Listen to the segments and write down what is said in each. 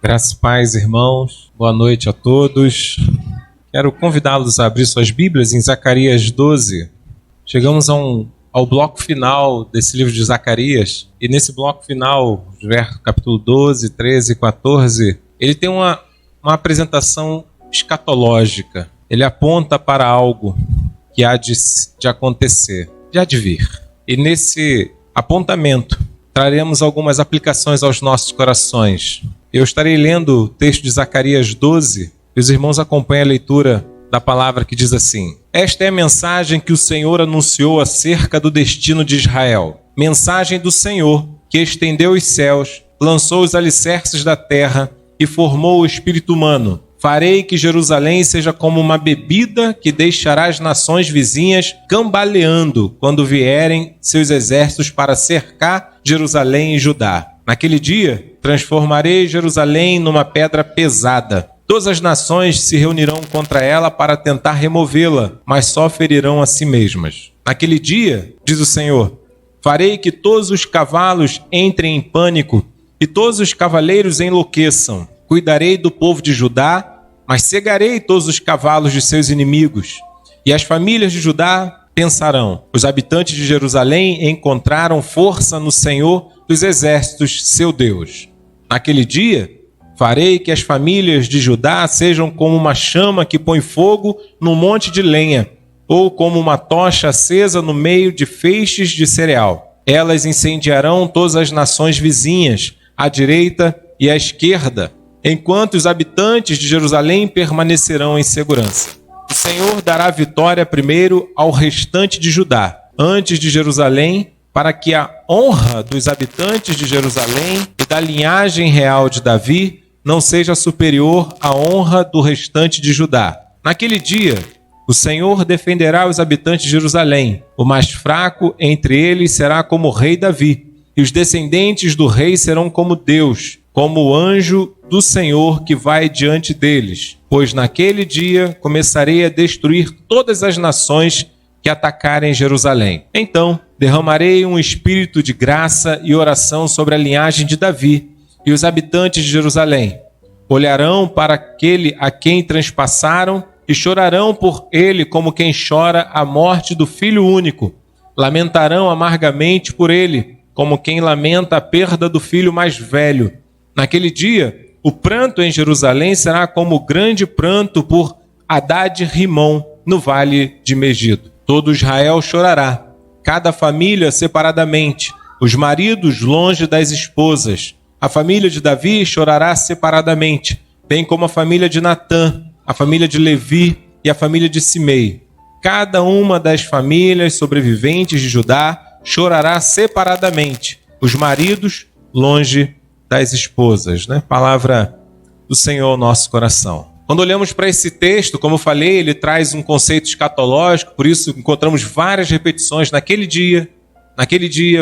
Graças e paz, irmãos. Boa noite a todos. Quero convidá-los a abrir suas Bíblias em Zacarias 12. Chegamos ao bloco final desse livro de Zacarias. E nesse bloco final, capítulo 12, 13 e 14, ele tem uma apresentação escatológica. Ele aponta para algo que há de acontecer, de há de vir. E nesse apontamento, traremos algumas aplicações aos nossos corações. Eu estarei lendo o texto de Zacarias 12, e os irmãos acompanhem a leitura da palavra que diz assim: Esta é a mensagem que o Senhor anunciou acerca do destino de Israel. Mensagem do Senhor, que estendeu os céus, lançou os alicerces da terra e formou o espírito humano. Farei que Jerusalém seja como uma bebida que deixará as nações vizinhas cambaleando quando vierem seus exércitos para cercar Jerusalém e Judá. Naquele dia, transformarei Jerusalém numa pedra pesada. Todas as nações se reunirão contra ela para tentar removê-la, mas só ferirão a si mesmas. Naquele dia, diz o Senhor, farei que todos os cavalos entrem em pânico e todos os cavaleiros enlouqueçam. Cuidarei do povo de Judá, mas cegarei todos os cavalos de seus inimigos. E as famílias de Judá pensarão: os habitantes de Jerusalém encontraram força no Senhor dos exércitos, seu Deus. Naquele dia, farei que as famílias de Judá sejam como uma chama que põe fogo num monte de lenha, ou como uma tocha acesa no meio de feixes de cereal. Elas incendiarão todas as nações vizinhas, à direita e à esquerda, enquanto os habitantes de Jerusalém permanecerão em segurança. O Senhor dará vitória primeiro ao restante de Judá, antes de Jerusalém, para que a honra dos habitantes de Jerusalém e da linhagem real de Davi não seja superior à honra do restante de Judá. Naquele dia, o Senhor defenderá os habitantes de Jerusalém. O mais fraco entre eles será como o rei Davi, e os descendentes do rei serão como Deus, como o anjo do Senhor que vai diante deles. Pois naquele dia começarei a destruir todas as nações que atacarem Jerusalém. Então derramarei um espírito de graça e oração sobre a linhagem de Davi, e os habitantes de Jerusalém olharão para aquele a quem transpassaram e chorarão por ele como quem chora a morte do filho único. Lamentarão amargamente por ele, como quem lamenta a perda do filho mais velho. Naquele dia, o pranto em Jerusalém será como o grande pranto por Hadad-Rimon, no vale de Megido. Todo Israel chorará, cada família separadamente, os maridos longe das esposas. A família de Davi chorará separadamente, bem como a família de Natã, a família de Levi e a família de Simei. Cada uma das famílias sobreviventes de Judá chorará separadamente, os maridos longe das esposas. Palavra do Senhor ao nosso coração. Quando olhamos para esse texto, como eu falei, ele traz um conceito escatológico, por isso encontramos várias repetições naquele dia,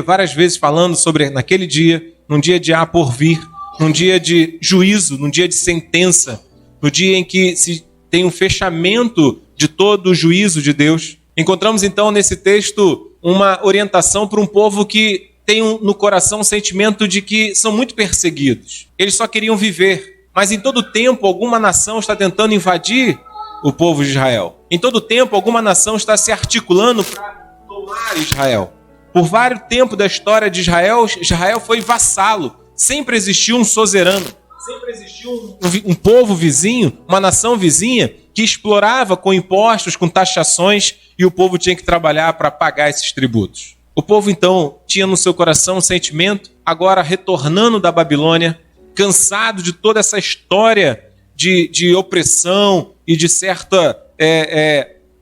várias vezes falando sobre naquele dia, num dia de há por vir, num dia de juízo, num dia de sentença, no dia em que se tem um fechamento de todo o juízo de Deus. Encontramos então nesse texto uma orientação para um povo que tem no coração um sentimento de que são muito perseguidos. Eles só queriam viver. Mas em todo tempo, alguma nação está tentando invadir o povo de Israel. Em todo tempo, alguma nação está se articulando para tomar Israel. Por vários tempos da história de Israel, Israel foi vassalo. Sempre existiu um suzerano. Sempre existiu um povo vizinho, uma nação vizinha, que explorava com impostos, com taxações, e o povo tinha que trabalhar para pagar esses tributos. O povo, então, tinha no seu coração um sentimento, agora retornando da Babilônia, cansado de toda essa história de opressão e de certa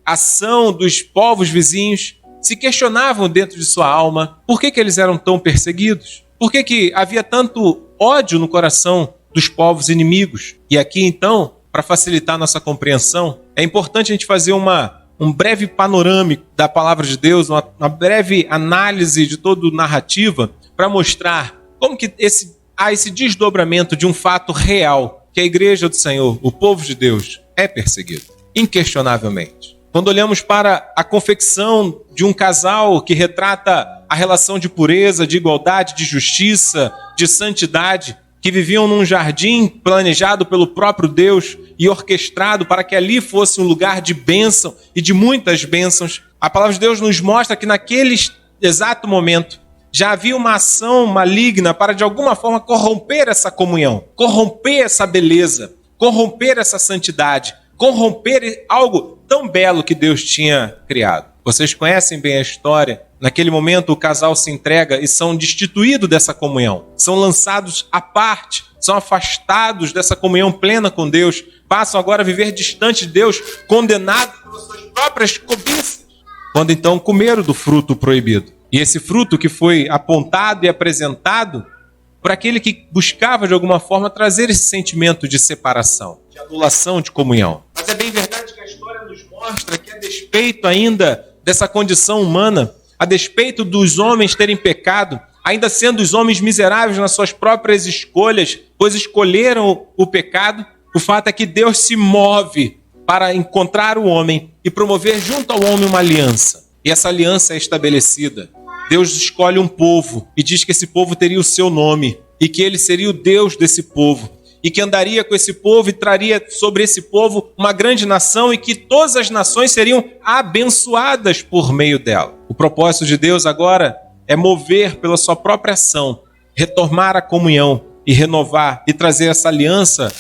ação dos povos vizinhos, se questionavam dentro de sua alma por que eles eram tão perseguidos, por que havia tanto ódio no coração dos povos inimigos. E aqui, então, para facilitar nossa compreensão, é importante a gente fazer um breve panorama da palavra de Deus, uma breve análise de toda a narrativa, para mostrar como que há esse desdobramento de um fato real, que a igreja do Senhor, o povo de Deus, é perseguido, inquestionavelmente. Quando olhamos para a confecção de um casal que retrata a relação de pureza, de igualdade, de justiça, de santidade, que viviam num jardim planejado pelo próprio Deus e orquestrado para que ali fosse um lugar de bênção e de muitas bênçãos. A palavra de Deus nos mostra que naquele exato momento já havia uma ação maligna para de alguma forma corromper essa comunhão, corromper essa beleza, corromper essa santidade, corromper algo tão belo que Deus tinha criado. Vocês conhecem bem a história. Naquele momento o casal se entrega e são destituídos dessa comunhão. São lançados à parte, são afastados dessa comunhão plena com Deus. Passam agora a viver distante de Deus, condenados pelas suas próprias cobiças. Quando então comeram do fruto proibido. E esse fruto que foi apontado e apresentado por aquele que buscava de alguma forma trazer esse sentimento de separação, de anulação de comunhão. Mas é bem verdade que a história nos mostra que a despeito ainda dessa condição humana, a despeito dos homens terem pecado, ainda sendo os homens miseráveis nas suas próprias escolhas, pois escolheram o pecado, o fato é que Deus se move para encontrar o homem e promover junto ao homem uma aliança. E essa aliança é estabelecida. Deus escolhe um povo e diz que esse povo teria o seu nome e que ele seria o Deus desse povo e que andaria com esse povo e traria sobre esse povo uma grande nação e que todas as nações seriam abençoadas por meio dela. O propósito de Deus agora é mover pela sua própria ação, retomar a comunhão e renovar e trazer essa aliança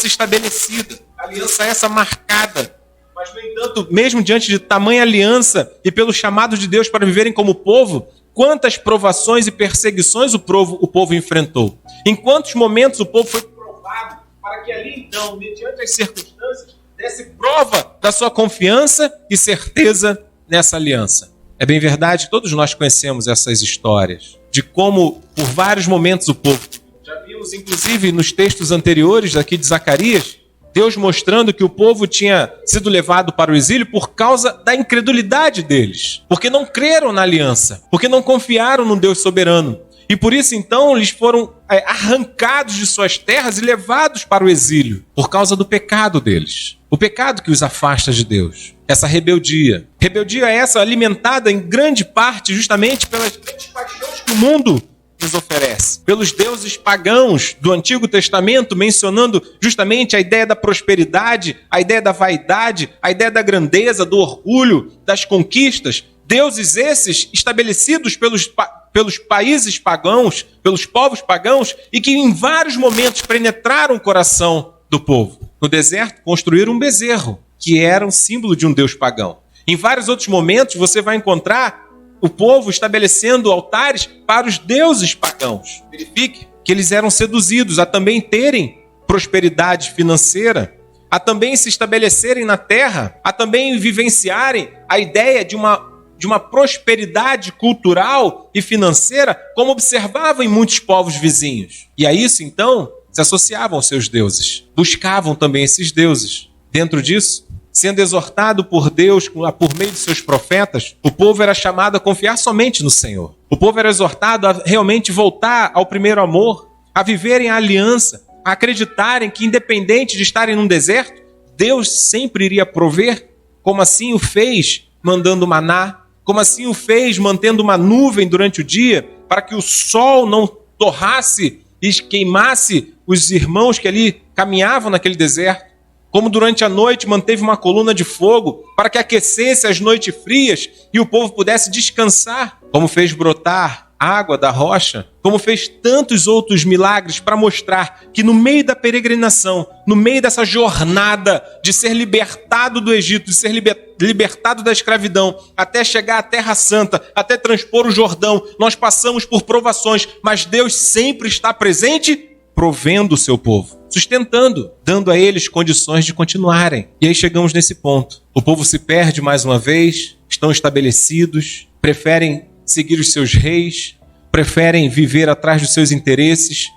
estabelecida, aliança essa marcada. Mas, no entanto, mesmo diante de tamanha aliança e pelo chamado de Deus para viverem como povo, quantas provações e perseguições o povo enfrentou. Em quantos momentos o povo foi provado para que ali, então, mediante as circunstâncias, desse prova da sua confiança e certeza nessa aliança. É bem verdade, todos nós conhecemos essas histórias de como, por vários momentos, o povo... Já vimos, inclusive, nos textos anteriores aqui de Zacarias, Deus mostrando que o povo tinha sido levado para o exílio por causa da incredulidade deles. Porque não creram na aliança. Porque não confiaram no Deus soberano. E por isso, então, eles foram arrancados de suas terras e levados para o exílio. Por causa do pecado deles. O pecado que os afasta de Deus. Essa rebeldia. Rebeldia essa alimentada em grande parte justamente pelas grandes paixões que o mundo nos oferece, pelos deuses pagãos do Antigo Testamento, mencionando justamente a ideia da prosperidade, a ideia da vaidade, a ideia da grandeza, do orgulho, das conquistas, deuses esses estabelecidos pelos países pagãos, pelos povos pagãos, e que em vários momentos penetraram o coração do povo. No deserto, construíram um bezerro, que era um símbolo de um deus pagão. Em vários outros momentos, você vai encontrar o povo estabelecendo altares para os deuses pagãos. Verifique que eles eram seduzidos a também terem prosperidade financeira, a também se estabelecerem na terra, a também vivenciarem a ideia de uma prosperidade cultural e financeira, como observavam em muitos povos vizinhos. E a isso, então, se associavam aos seus deuses. Buscavam também esses deuses. Dentro disso, sendo exortado por Deus por meio de seus profetas, o povo era chamado a confiar somente no Senhor. O povo era exortado a realmente voltar ao primeiro amor, a viverem a aliança, a acreditarem que, independente de estarem num deserto, Deus sempre iria prover, como assim o fez mandando maná, como assim o fez mantendo uma nuvem durante o dia, para que o sol não torrasse e queimasse os irmãos que ali caminhavam naquele deserto. Como durante a noite manteve uma coluna de fogo para que aquecesse as noites frias e o povo pudesse descansar. Como fez brotar água da rocha. Como fez tantos outros milagres para mostrar que no meio da peregrinação, no meio dessa jornada de ser libertado do Egito, de ser libertado da escravidão, até chegar à Terra Santa, até transpor o Jordão, nós passamos por provações, mas Deus sempre está presente, provendo o seu povo, sustentando, dando a eles condições de continuarem. E aí chegamos nesse ponto. O povo se perde mais uma vez, estão estabelecidos, preferem seguir os seus reis, preferem viver atrás dos seus interesses,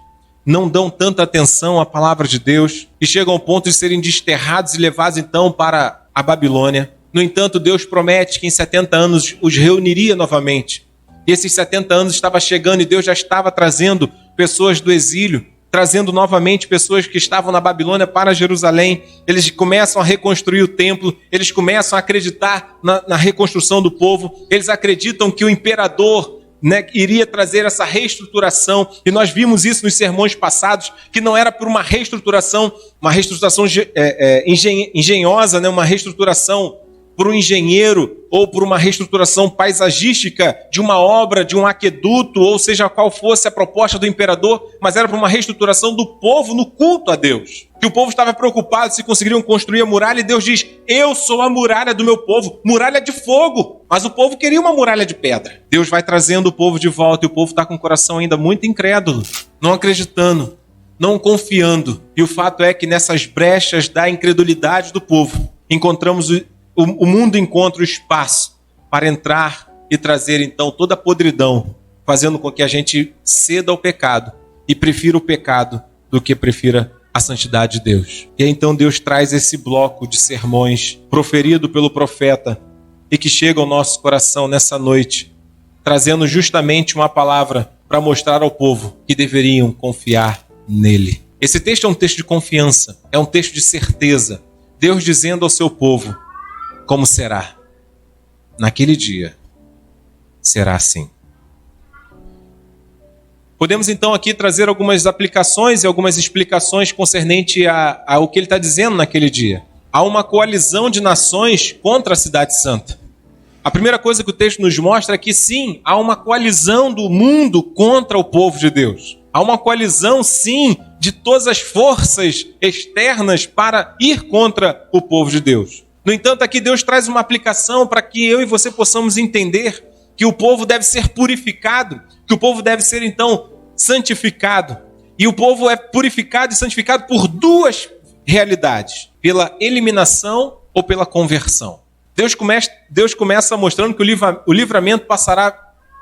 não dão tanta atenção à palavra de Deus e chegam ao ponto de serem desterrados e levados então para a Babilônia. No entanto, Deus promete que em 70 anos os reuniria novamente. E esses 70 anos estava chegando e Deus já estava trazendo pessoas do exílio, trazendo novamente pessoas que estavam na Babilônia para Jerusalém. Eles começam a reconstruir o templo, eles começam a acreditar na reconstrução do povo, eles acreditam que o imperador né, iria trazer essa reestruturação, e nós vimos isso nos sermões passados, que não era por uma reestruturação engenhosa, né, uma reestruturação por um engenheiro ou por uma reestruturação paisagística de uma obra, de um aqueduto, ou seja qual fosse a proposta do imperador, mas era por uma reestruturação do povo no culto a Deus. Que o povo estava preocupado se conseguiriam construir a muralha, e Deus diz: eu sou a muralha do meu povo, muralha de fogo. Mas o povo queria uma muralha de pedra. Deus vai trazendo o povo de volta, e o povo está com o coração ainda muito incrédulo, não acreditando, não confiando. E o fato é que nessas brechas da incredulidade do povo, encontramos o mundo encontra o espaço para entrar e trazer então toda a podridão, fazendo com que a gente ceda ao pecado e prefira o pecado do que prefira a santidade de Deus. E aí, então Deus traz esse bloco de sermões proferido pelo profeta e que chega ao nosso coração nessa noite, trazendo justamente uma palavra para mostrar ao povo que deveriam confiar nele. Esse texto é um texto de confiança, é um texto de certeza. Deus dizendo ao seu povo: como será? Naquele dia, será assim. Podemos então aqui trazer algumas aplicações e algumas explicações concernente ao que ele está dizendo naquele dia. Há uma coalizão de nações contra a cidade santa. A primeira coisa que o texto nos mostra é que sim, há uma coalizão do mundo contra o povo de Deus. Há uma coalizão, sim, de todas as forças externas para ir contra o povo de Deus. No entanto, aqui Deus traz uma aplicação para que eu e você possamos entender que o povo deve ser purificado, que o povo deve ser, então, santificado. E o povo é purificado e santificado por duas realidades: pela eliminação ou pela conversão. Deus começa mostrando que o livramento passará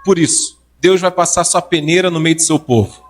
por isso. Deus vai passar sua peneira no meio do seu povo.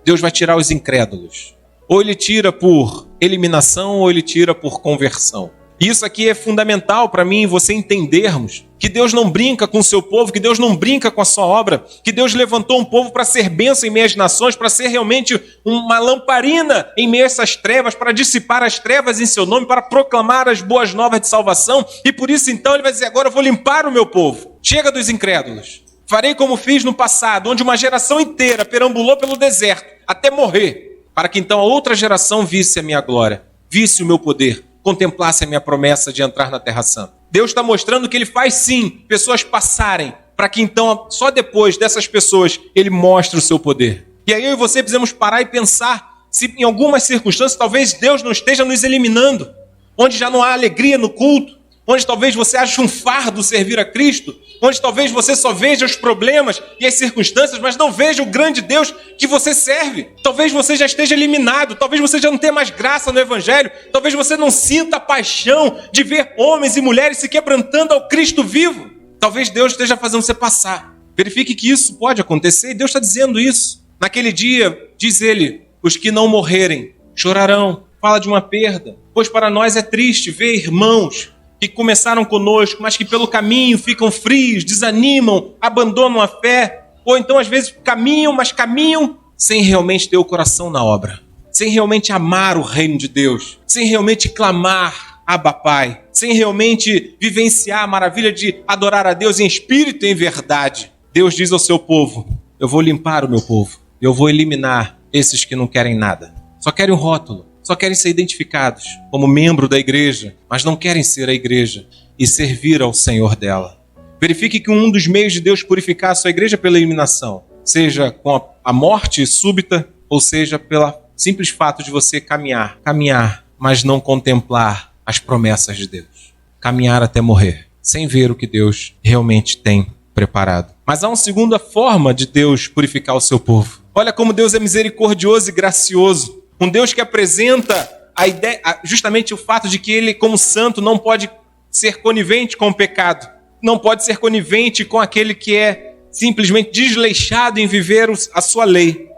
Deus vai tirar os incrédulos. Ou ele tira por eliminação ou ele tira por conversão. Isso aqui é fundamental para mim e você entendermos que Deus não brinca com o seu povo, que Deus não brinca com a sua obra, que Deus levantou um povo para ser bênção em meio às nações, para ser realmente uma lamparina em meio a essas trevas, para dissipar as trevas em seu nome, para proclamar as boas novas de salvação. E por isso então ele vai dizer: agora eu vou limpar o meu povo. Chega dos incrédulos. Farei como fiz no passado, onde uma geração inteira perambulou pelo deserto até morrer, para que então a outra geração visse a minha glória, visse o meu poder, contemplasse a minha promessa de entrar na Terra Santa. Deus está mostrando que ele faz sim pessoas passarem, para que então só depois dessas pessoas ele mostre o seu poder. E aí eu e você precisamos parar e pensar se em algumas circunstâncias talvez Deus não esteja nos eliminando, onde já não há alegria no culto, onde talvez você ache um fardo servir a Cristo, onde talvez você só veja os problemas e as circunstâncias, mas não veja o grande Deus que você serve. Talvez você já esteja eliminado, talvez você já não tenha mais graça no Evangelho, talvez você não sinta a paixão de ver homens e mulheres se quebrantando ao Cristo vivo. Talvez Deus esteja fazendo você passar. Verifique que isso pode acontecer, e Deus está dizendo isso. Naquele dia, diz ele, os que não morrerem chorarão. Fala de uma perda, pois para nós é triste ver irmãos que começaram conosco, mas que pelo caminho ficam frios, desanimam, abandonam a fé, ou então às vezes caminham, mas caminham sem realmente ter o coração na obra, sem realmente amar o reino de Deus, sem realmente clamar Abba Pai, sem realmente vivenciar a maravilha de adorar a Deus em espírito e em verdade. Deus diz ao seu povo: eu vou limpar o meu povo, eu vou eliminar esses que não querem nada, só querem um rótulo, só querem ser identificados como membro da igreja, mas não querem ser a igreja e servir ao Senhor dela. Verifique que um dos meios de Deus purificar a sua igreja é pela eliminação, seja com a morte súbita, ou seja pelo simples fato de você caminhar, mas não contemplar as promessas de Deus. Caminhar até morrer, sem ver o que Deus realmente tem preparado. Mas há uma segunda forma de Deus purificar o seu povo. Olha como Deus é misericordioso e gracioso. Um Deus que apresenta a ideia, justamente o fato de que ele, como santo, não pode ser conivente com o pecado. Não pode ser conivente com aquele que é simplesmente desleixado em viver a sua lei.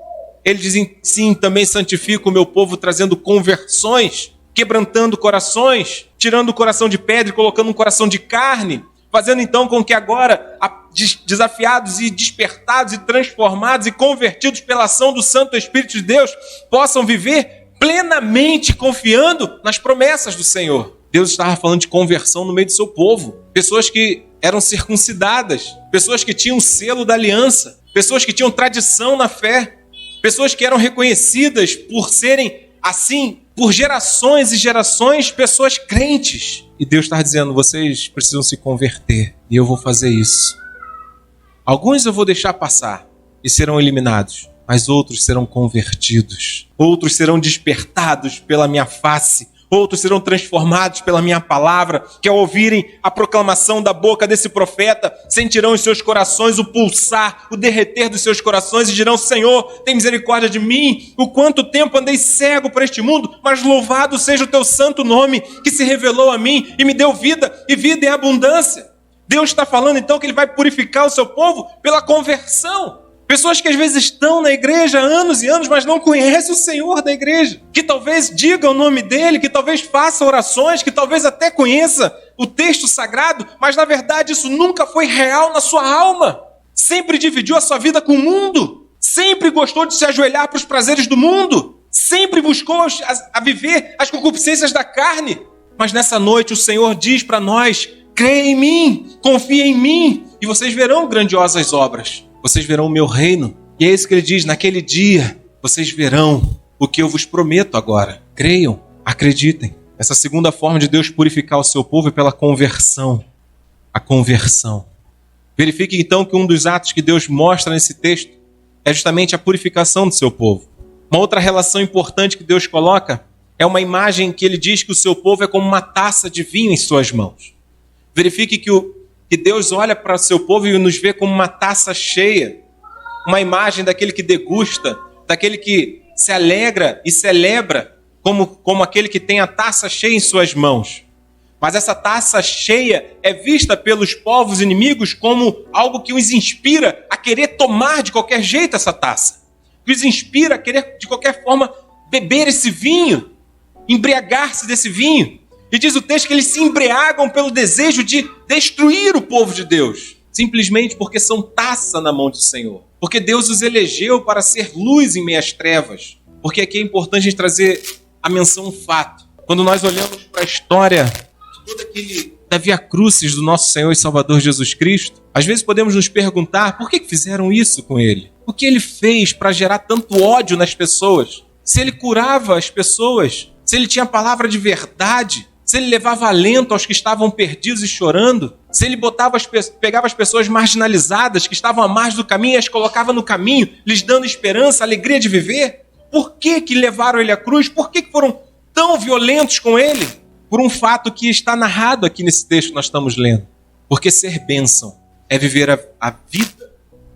Ele diz, sim, também santifico o meu povo, trazendo conversões, quebrantando corações, tirando o coração de pedra e colocando um coração de carne, fazendo então com que agora, desafiados e despertados e transformados e convertidos pela ação do Santo Espírito de Deus, possam viver plenamente confiando nas promessas do Senhor. Deus estava falando de conversão no meio do seu povo. Pessoas que eram circuncidadas, pessoas que tinham o selo da aliança, pessoas que tinham tradição na fé, pessoas que eram reconhecidas por serem, assim, por gerações e gerações, pessoas crentes. E Deus está dizendo, vocês precisam se converter, e eu vou fazer isso. Alguns eu vou deixar passar e serão eliminados, mas outros serão convertidos. Outros serão despertados pela minha face. Outros serão transformados pela minha palavra, que ao ouvirem a proclamação da boca desse profeta, sentirão em seus corações o pulsar, o derreter dos seus corações e dirão, Senhor, tem misericórdia de mim, o quanto tempo andei cego por este mundo, mas louvado seja o teu santo nome, que se revelou a mim e me deu vida, e vida em abundância. Deus está falando então que Ele vai purificar o seu povo pela conversão. Pessoas que às vezes estão na igreja há anos e anos, mas não conhecem o Senhor da igreja. Que talvez diga o nome dEle, que talvez faça orações, que talvez até conheça o texto sagrado, mas na verdade isso nunca foi real na sua alma. Sempre dividiu a sua vida com o mundo. Sempre gostou de se ajoelhar para os prazeres do mundo. Sempre buscou a viver as concupiscências da carne. Mas nessa noite o Senhor diz para nós, creia em mim, confia em mim, e vocês verão grandiosas obras. Vocês verão o meu reino. E é isso que ele diz, naquele dia, vocês verão o que eu vos prometo agora. Creiam, acreditem. Essa segunda forma de Deus purificar o seu povo é pela conversão. A conversão. Verifique então que um dos atos que Deus mostra nesse texto é justamente a purificação do seu povo. Uma outra relação importante que Deus coloca é uma imagem que ele diz que o seu povo é como uma taça de vinho em suas mãos. Verifique que Deus olha para o seu povo e nos vê como uma taça cheia, uma imagem daquele que degusta, daquele que se alegra e celebra, como aquele que tem a taça cheia em suas mãos. Mas essa taça cheia é vista pelos povos inimigos como algo que os inspira a querer tomar de qualquer jeito essa taça, que os inspira a querer de qualquer forma beber esse vinho, embriagar-se desse vinho. E diz o texto que eles se embriagam pelo desejo de destruir o povo de Deus, simplesmente porque são taça na mão do Senhor. Porque Deus os elegeu para ser luz em meias trevas. Porque aqui é importante a gente trazer a menção, um fato. Quando nós olhamos para a história de todo aquele da Via Crucis do nosso Senhor e Salvador Jesus Cristo, às vezes podemos nos perguntar por que fizeram isso com Ele? O que Ele fez para gerar tanto ódio nas pessoas? Se Ele curava as pessoas, se Ele tinha palavra de verdade, se Ele levava alento aos que estavam perdidos e chorando, se Ele pegava as pessoas marginalizadas que estavam à margem do caminho e as colocava no caminho, lhes dando esperança, alegria de viver, por que levaram Ele à cruz? Por que foram tão violentos com Ele? Por um fato que está narrado aqui nesse texto que nós estamos lendo. Porque ser bênção é viver a vida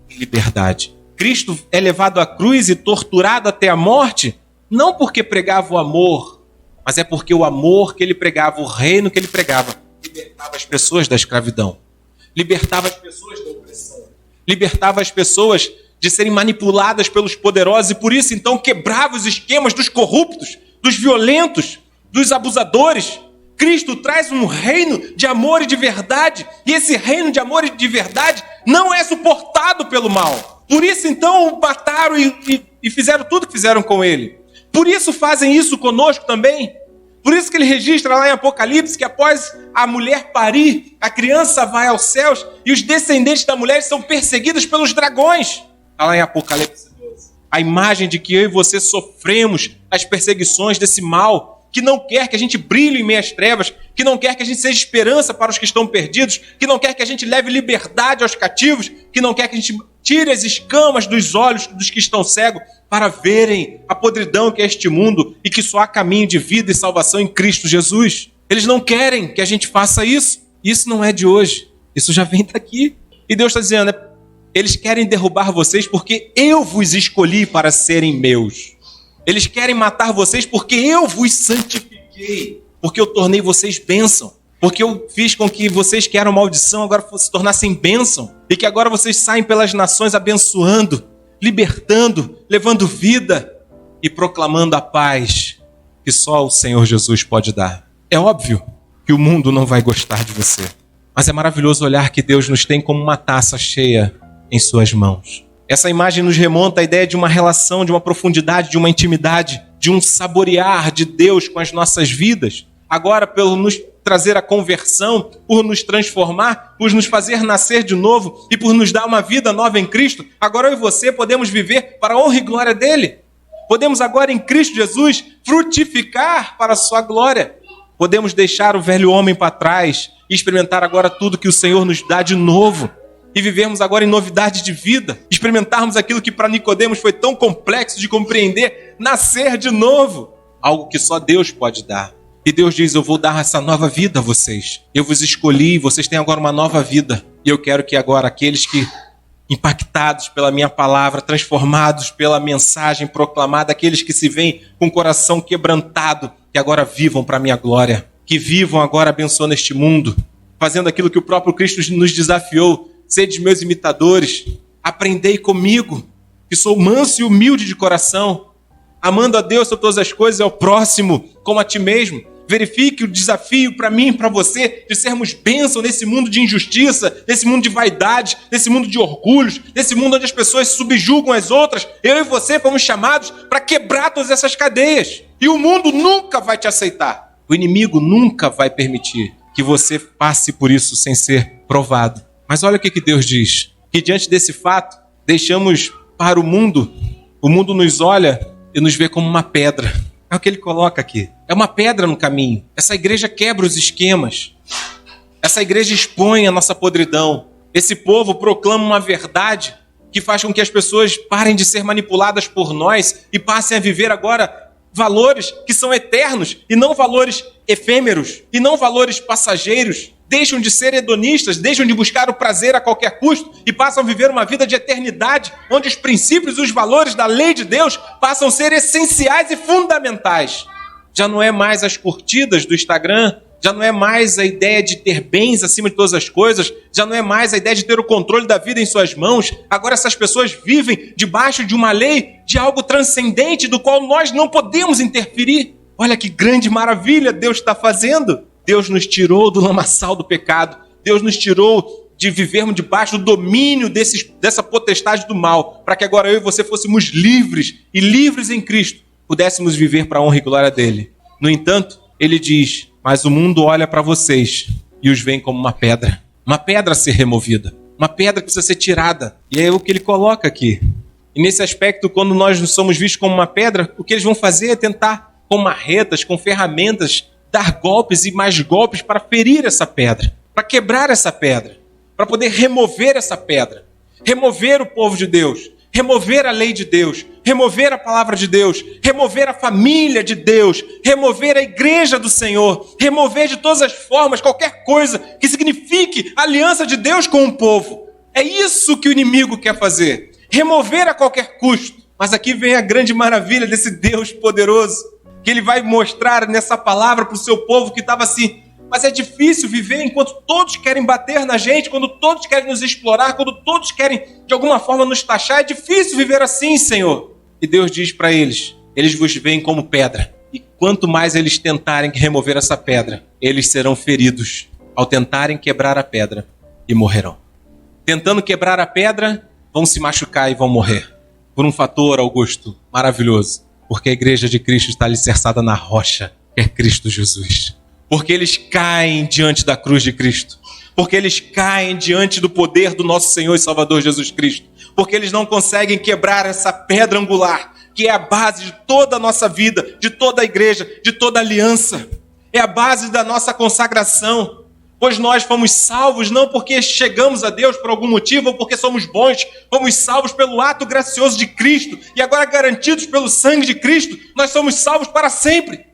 em liberdade. Cristo é levado à cruz e torturado até a morte, não porque pregava o amor, mas é porque o amor que ele pregava, o reino que ele pregava, libertava as pessoas da escravidão, libertava as pessoas da opressão, libertava as pessoas de serem manipuladas pelos poderosos e por isso então quebrava os esquemas dos corruptos, dos violentos, dos abusadores. Cristo traz um reino de amor e de verdade, e esse reino de amor e de verdade não é suportado pelo mal. Por isso então o mataram e fizeram tudo que fizeram com ele. Por isso fazem isso conosco também. Por isso que ele registra lá em Apocalipse que após a mulher parir, a criança vai aos céus e os descendentes da mulher são perseguidos pelos dragões. Está lá em Apocalipse 12. A imagem de que eu e você sofremos as perseguições desse mal, que não quer que a gente brilhe em meias trevas, que não quer que a gente seja esperança para os que estão perdidos, que não quer que a gente leve liberdade aos cativos, que não quer que a gente tire as escamas dos olhos dos que estão cegos para verem a podridão que é este mundo e que só há caminho de vida e salvação em Cristo Jesus. Eles não querem que a gente faça isso. Isso não é de hoje. Isso já vem daqui. E Deus está dizendo, eles querem derrubar vocês porque eu vos escolhi para serem meus. Eles querem matar vocês porque eu vos santifiquei, porque eu tornei vocês bênção, porque eu fiz com que vocês que eram maldição agora se tornassem bênção, e que agora vocês saem pelas nações abençoando, libertando, levando vida e proclamando a paz que só o Senhor Jesus pode dar. É óbvio que o mundo não vai gostar de você, mas é maravilhoso olhar que Deus nos tem como uma taça cheia em suas mãos. Essa imagem nos remonta à ideia de uma relação, de uma profundidade, de uma intimidade, de um saborear de Deus com as nossas vidas. agora por nos trazer a conversão, por nos transformar, por nos fazer nascer de novo e por nos dar uma vida nova em Cristo, agora eu e você podemos viver para a honra e glória dele. Podemos agora em Cristo Jesus frutificar para a sua glória. Podemos deixar o velho homem para trás e experimentar agora tudo que o Senhor nos dá de novo. E vivermos agora em novidade de vida. Experimentarmos aquilo que para Nicodemos foi tão complexo de compreender. Nascer de novo. Algo que só Deus pode dar. E Deus diz, eu vou dar essa nova vida a vocês. Eu vos escolhi, vocês têm agora uma nova vida. E eu quero que agora aqueles que, impactados pela minha palavra, transformados pela mensagem proclamada, aqueles que se veem com o coração quebrantado, que agora vivam para a minha glória. Que vivam agora abençoando este mundo. Fazendo aquilo que o próprio Cristo nos desafiou. Sede meus imitadores, aprendei comigo, que sou manso e humilde de coração, amando a Deus sobre todas as coisas e ao próximo como a ti mesmo. Verifique o desafio para mim e para você de sermos bênção nesse mundo de injustiça, nesse mundo de vaidade, nesse mundo de orgulhos, nesse mundo onde as pessoas subjugam as outras. Eu e você fomos chamados para quebrar todas essas cadeias. E o mundo nunca vai te aceitar. O inimigo nunca vai permitir que você passe por isso sem ser provado. Mas olha o que Deus diz, que diante desse fato, deixamos para o mundo nos olha e nos vê como uma pedra. É o que ele coloca aqui, é uma pedra no caminho. Essa igreja quebra os esquemas, essa igreja expõe a nossa podridão. Esse povo proclama uma verdade que faz com que as pessoas parem de ser manipuladas por nós e passem a viver agora valores que são eternos e não valores efêmeros e não valores passageiros. Deixam de ser hedonistas, deixam de buscar o prazer a qualquer custo e passam a viver uma vida de eternidade, onde os princípios e os valores da lei de Deus passam a ser essenciais e fundamentais. Já não é mais as curtidas do Instagram, já não é mais a ideia de ter bens acima de todas as coisas, já não é mais a ideia de ter o controle da vida em suas mãos. Agora essas pessoas vivem debaixo de uma lei, de algo transcendente, do qual nós não podemos interferir. Olha que grande maravilha Deus está fazendo. Deus nos tirou do lamaçal do pecado. Deus nos tirou de vivermos debaixo do domínio dessa potestade do mal, para que agora eu e você fôssemos livres, e livres em Cristo, pudéssemos viver para a honra e glória dele. No entanto, ele diz, mas o mundo olha para vocês e os vê como uma pedra a ser removida, uma pedra que precisa ser tirada. E é o que ele coloca aqui. E nesse aspecto, quando nós somos vistos como uma pedra, o que eles vão fazer é tentar, com marretas, com ferramentas, dar golpes e mais golpes para ferir essa pedra, para quebrar essa pedra, para poder remover essa pedra, remover o povo de Deus, remover a lei de Deus, remover a palavra de Deus, remover a família de Deus, remover a igreja do Senhor, remover de todas as formas qualquer coisa que signifique aliança de Deus com o povo. É isso que o inimigo quer fazer, remover a qualquer custo. Mas aqui vem a grande maravilha desse Deus poderoso, que ele vai mostrar nessa palavra para o seu povo que estava assim, mas é difícil viver enquanto todos querem bater na gente, quando todos querem nos explorar, quando todos querem de alguma forma nos taxar, é difícil viver assim, Senhor. E Deus diz para eles vos veem como pedra, e quanto mais eles tentarem remover essa pedra, eles serão feridos ao tentarem quebrar a pedra e morrerão. Tentando quebrar a pedra, vão se machucar e vão morrer, por um fator, Augusto, maravilhoso. Porque a igreja de Cristo está alicerçada na rocha, que é Cristo Jesus. Porque eles caem diante da cruz de Cristo. Porque eles caem diante do poder do nosso Senhor e Salvador Jesus Cristo. Porque eles não conseguem quebrar essa pedra angular, que é a base de toda a nossa vida, de toda a igreja, de toda a aliança. É a base da nossa consagração. Pois nós fomos salvos não porque chegamos a Deus por algum motivo ou porque somos bons, fomos salvos pelo ato gracioso de Cristo e agora garantidos pelo sangue de Cristo, nós somos salvos para sempre.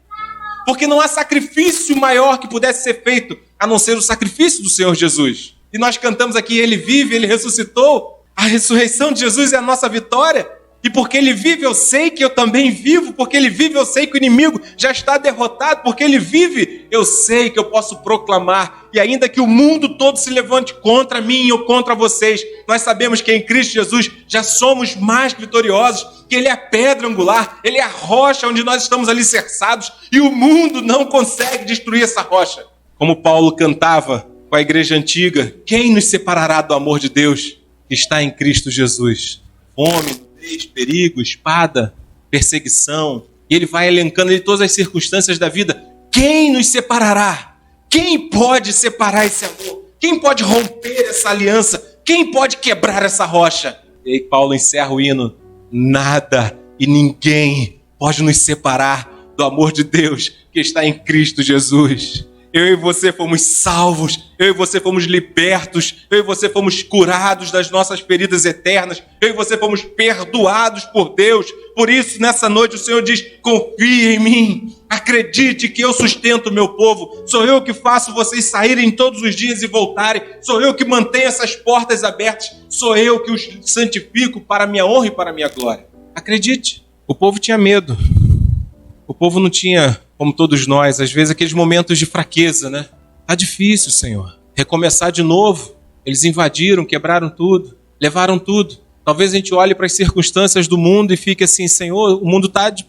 Porque não há sacrifício maior que pudesse ser feito a não ser o sacrifício do Senhor Jesus. E nós cantamos aqui, Ele vive, Ele ressuscitou. A ressurreição de Jesus é a nossa vitória. E porque Ele vive, eu sei que eu também vivo. Porque Ele vive, eu sei que o inimigo já está derrotado. Porque Ele vive, eu sei que eu posso proclamar. E ainda que o mundo todo se levante contra mim ou contra vocês, nós sabemos que em Cristo Jesus já somos mais vitoriosos. Que Ele é a pedra angular, Ele é a rocha onde nós estamos alicerçados. E o mundo não consegue destruir essa rocha. Como Paulo cantava com a igreja antiga, quem nos separará do amor de Deus que está em Cristo Jesus? Fome, perigo, espada, perseguição. E ele vai elencando todas as circunstâncias da vida. Quem nos separará? Quem pode separar esse amor? Quem pode romper essa aliança? Quem pode quebrar essa rocha? E aí Paulo encerra o hino. Nada e ninguém pode nos separar do amor de Deus que está em Cristo Jesus. Eu e você fomos salvos, eu e você fomos libertos, eu e você fomos curados das nossas feridas eternas, eu e você fomos perdoados por Deus. Por isso, nessa noite, o Senhor diz, confie em mim, acredite que eu sustento o meu povo, sou eu que faço vocês saírem todos os dias e voltarem, sou eu que mantenho essas portas abertas, sou eu que os santifico para a minha honra e para a minha glória. Acredite, o povo tinha medo, o povo não tinha, como todos nós, às vezes aqueles momentos de fraqueza, né? Tá difícil, Senhor. Recomeçar de novo. Eles invadiram, quebraram tudo, levaram tudo. Talvez a gente olhe para as circunstâncias do mundo e fique assim, Senhor, o mundo está de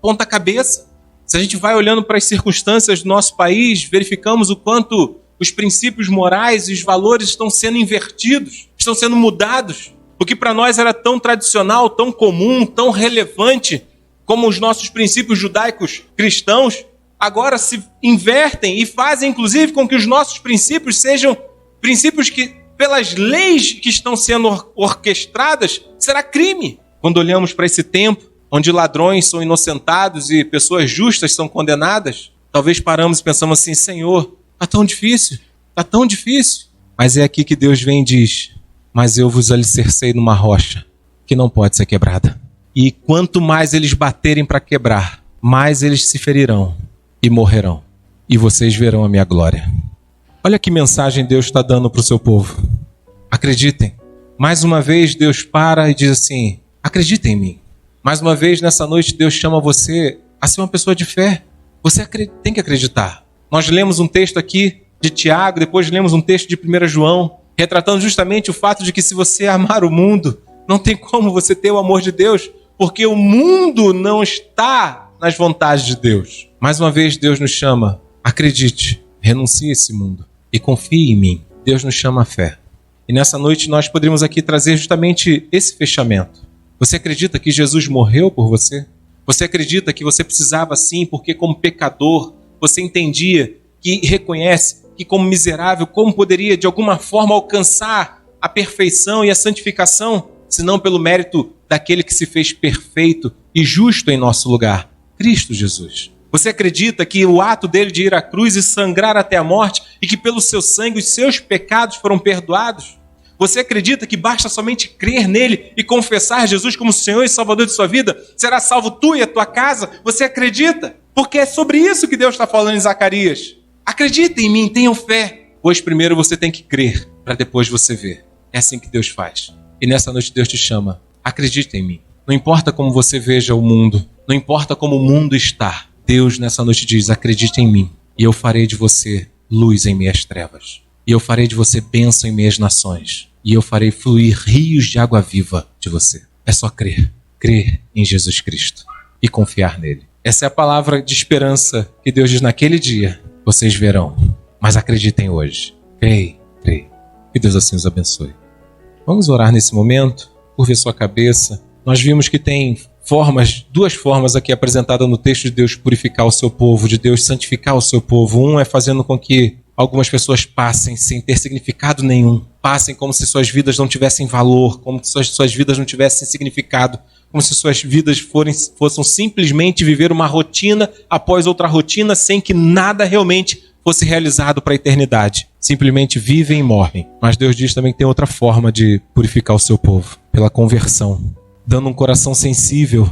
ponta cabeça. Se a gente vai olhando para as circunstâncias do nosso país, verificamos o quanto os princípios morais e os valores estão sendo invertidos, estão sendo mudados. O que para nós era tão tradicional, tão comum, tão relevante, como os nossos princípios judaicos cristãos, agora se invertem e fazem, inclusive, com que os nossos princípios sejam princípios que, pelas leis que estão sendo orquestradas, será crime. Quando olhamos para esse tempo, onde ladrões são inocentados e pessoas justas são condenadas, talvez paramos e pensamos assim, Senhor, está tão difícil, está tão difícil. Mas é aqui que Deus vem e diz, mas eu vos alicercei numa rocha que não pode ser quebrada. E quanto mais eles baterem para quebrar, mais eles se ferirão e morrerão. E vocês verão a minha glória. Olha que mensagem Deus está dando para o seu povo. Acreditem. Mais uma vez Deus para e diz assim, acreditem em mim. Mais uma vez nessa noite Deus chama você a ser uma pessoa de fé. Você tem que acreditar. Nós lemos um texto aqui de Tiago, depois lemos um texto de 1 João, retratando justamente o fato de que se você amar o mundo, não tem como você ter o amor de Deus, porque o mundo não está nas vontades de Deus. Mais uma vez, Deus nos chama, acredite, renuncie a esse mundo e confie em mim. Deus nos chama a fé. E nessa noite nós poderíamos aqui trazer justamente esse fechamento. Você acredita que Jesus morreu por você? Você acredita que você precisava sim, porque como pecador, você entendia que reconhece que como miserável, como poderia de alguma forma alcançar a perfeição e a santificação, senão pelo mérito daquele que se fez perfeito e justo em nosso lugar, Cristo Jesus. Você acredita que o ato dele de ir à cruz e sangrar até a morte e que pelo seu sangue os seus pecados foram perdoados? Você acredita que basta somente crer nele e confessar Jesus como Senhor e Salvador de sua vida? Será salvo tu e a tua casa? Você acredita? Porque é sobre isso que Deus está falando em Zacarias. Acredita em mim, tenham fé. Pois primeiro você tem que crer, para depois você ver. É assim que Deus faz. E nessa noite Deus te chama, acredita em mim. Não importa como você veja o mundo, não importa como o mundo está, Deus nessa noite diz, acredite em mim, e eu farei de você luz em meias trevas, e eu farei de você bênção em meias nações, e eu farei fluir rios de água viva de você. É só crer em Jesus Cristo e confiar nele. Essa é a palavra de esperança que Deus diz naquele dia, vocês verão, mas acreditem hoje. Creia. Que Deus assim os abençoe. Vamos orar nesse momento, curve sua cabeça. Nós vimos que tem duas formas aqui apresentadas no texto de Deus purificar o seu povo, de Deus santificar o seu povo. Um é fazendo com que algumas pessoas passem sem ter significado nenhum, passem como se suas vidas não tivessem valor, como se suas vidas não tivessem significado, como se suas vidas fossem simplesmente viver uma rotina após outra rotina, sem que nada realmente fosse realizado para a eternidade. Simplesmente vivem e morrem. Mas Deus diz também que tem outra forma de purificar o seu povo, pela conversão, dando um coração sensível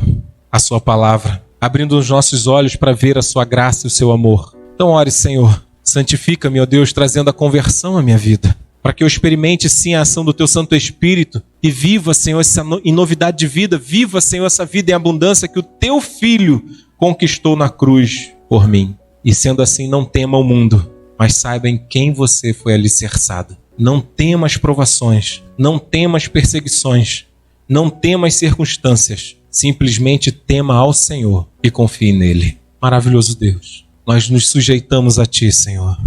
à sua palavra, abrindo os nossos olhos para ver a sua graça e o seu amor. Então ore, Senhor, santifica-me, ó Deus, trazendo a conversão à minha vida, para que eu experimente sim a ação do Teu Santo Espírito e viva, Senhor, essa em novidade de vida, viva, Senhor, essa vida em abundância que o Teu Filho conquistou na cruz por mim. E sendo assim, não tema o mundo, mas saiba em quem você foi alicerçado. Não tema as provações, não tema as perseguições, não tema as circunstâncias. Simplesmente tema ao Senhor e confie nele. Maravilhoso Deus, nós nos sujeitamos a Ti, Senhor.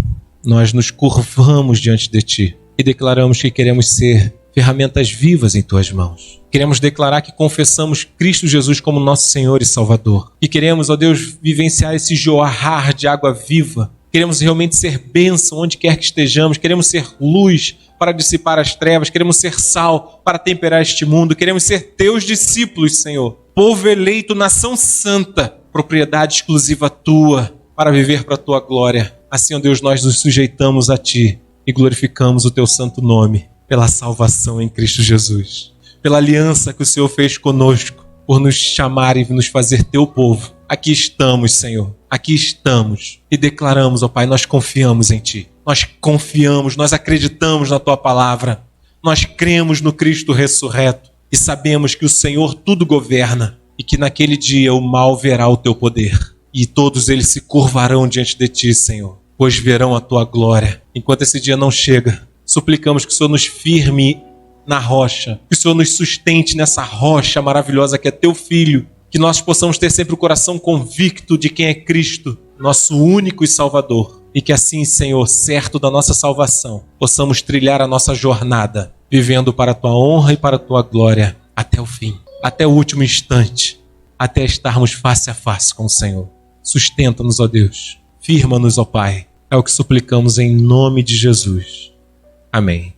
Nós nos curvamos diante de Ti e declaramos que queremos ser ferramentas vivas em tuas mãos. Queremos declarar que confessamos Cristo Jesus como nosso Senhor e Salvador. E queremos, ó Deus, vivenciar esse jorrar de água viva. Queremos realmente ser bênção onde quer que estejamos. Queremos ser luz para dissipar as trevas. Queremos ser sal para temperar este mundo. Queremos ser teus discípulos, Senhor. Povo eleito, nação santa, propriedade exclusiva tua, para viver para a tua glória. Assim, ó Deus, nós nos sujeitamos a ti e glorificamos o teu santo nome pela salvação em Cristo Jesus, pela aliança que o Senhor fez conosco, por nos chamar e nos fazer teu povo. Aqui estamos, Senhor, aqui estamos e declaramos, ó Pai, nós confiamos em ti, nós confiamos, nós acreditamos na tua palavra, nós cremos no Cristo ressurreto e sabemos que o Senhor tudo governa e que naquele dia o mal verá o teu poder e todos eles se curvarão diante de ti, Senhor, pois verão a tua glória. Enquanto esse dia não chega, suplicamos que o Senhor nos firme na rocha, que o Senhor nos sustente nessa rocha maravilhosa que é teu Filho, que nós possamos ter sempre o coração convicto de quem é Cristo, nosso único e Salvador, e que assim, Senhor, certo da nossa salvação, possamos trilhar a nossa jornada, vivendo para a tua honra e para a tua glória, até o fim, até o último instante, até estarmos face a face com o Senhor. Sustenta-nos, ó Deus, firma-nos, ó Pai, é o que suplicamos em nome de Jesus. Amém.